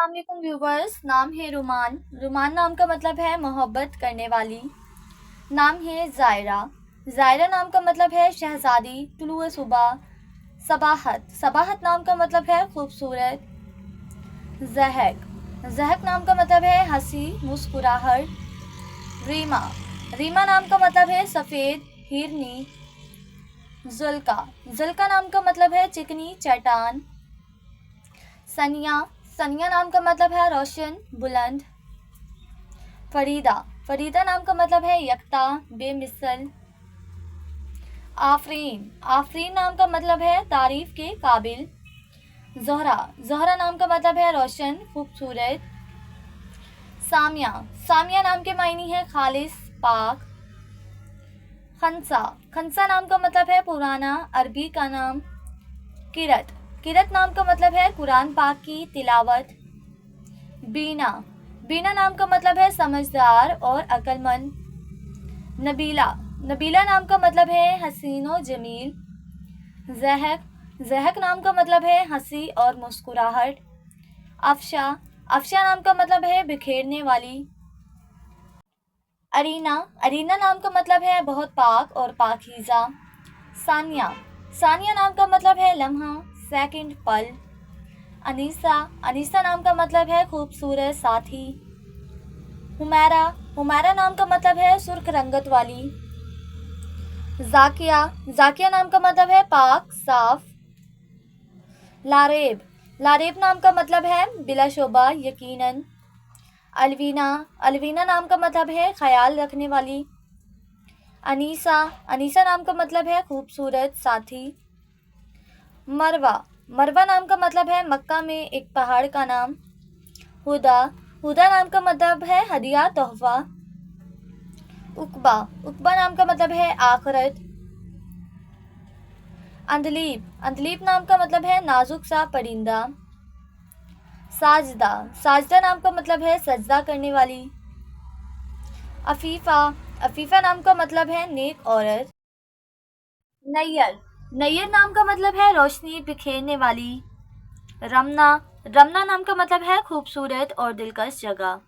अस्सलाम वालेकुम व्यूवर्स। नाम है रुमान। रुमान नाम का मतलब है मोहब्बत करने वाली। नाम है ज़ायरा। ज़ायरा नाम का मतलब है शहज़ादी, तुलुए सुबह, सबाहत। सबाहत नाम का मतलब है खूबसूरत। ज़हक। ज़हक नाम का मतलब है हंसी, मुस्कुराहट। रीमा। रीमा नाम का मतलब है सफ़ेद, हिरनी। जुल्का। जुल्का नाम का मतलब है चिकनी, चट्टान। सनिया। सनिया नाम का मतलब है रोशन, बुलंद। फरीदा। फरीदा नाम का मतलब है यकता, बेमिसल। आफरीन। आफरीन नाम का मतलब है तारीफ के काबिल। ज़ोहरा। ज़ोहरा नाम का मतलब है रोशन, खूबसूरत। सामिया। सामिया नाम के मायने है खालिस, पाक। खंसा। खंसा नाम का मतलब है पुराना, अरबी का नाम। किरत। किरत नाम का मतलब है कुरान पाक की तिलावत। बीना। बीना नाम का मतलब है समझदार और अक्लमंद। नबीला। नबीला नाम का मतलब है हसीन और जमील। ज़हक। ज़हक नाम का मतलब है हंसी और मुस्कुराहट। अफशा। अफशा नाम का मतलब है बिखेरने वाली। अरीना। अरीना नाम का मतलब है बहुत पाक और पाकीज़ा। सानिया। सानिया नाम का मतलब है लम्हा, सेकंड, पल। अनीसा। अनीसा नाम का मतलब है खूबसूरत साथी। हुमैरा। हुमैरा नाम का मतलब है सुर्ख रंगत वाली। जाकिया। जाकिया नाम का मतलब है पाक, साफ। लारेब। लारेब नाम का मतलब है बिलाशुबा, यकीनन। अलवीना। अलवीना नाम का मतलब है ख्याल रखने वाली। अनीसा। अनीसा नाम का मतलब है खूबसूरत साथी। मरवा। मरवा नाम का मतलब है मक्का में एक पहाड़ का नाम। हुदा। हुदा नाम का मतलब है हदिया, तोहफा। उकबा। उकबा नाम का मतलब है आखिरत। अंदलीब। अंदलीब नाम का मतलब है नाजुक सा परिंदा। साजदा। साजदा नाम का मतलब है सजदा करने वाली। अफीफ़ा। अफीफ़ा नाम का मतलब है नेक औरत। नैयर। नैयर नाम का मतलब है रोशनी बिखेरने वाली। रमना। रमना नाम का मतलब है खूबसूरत और दिलकश जगह।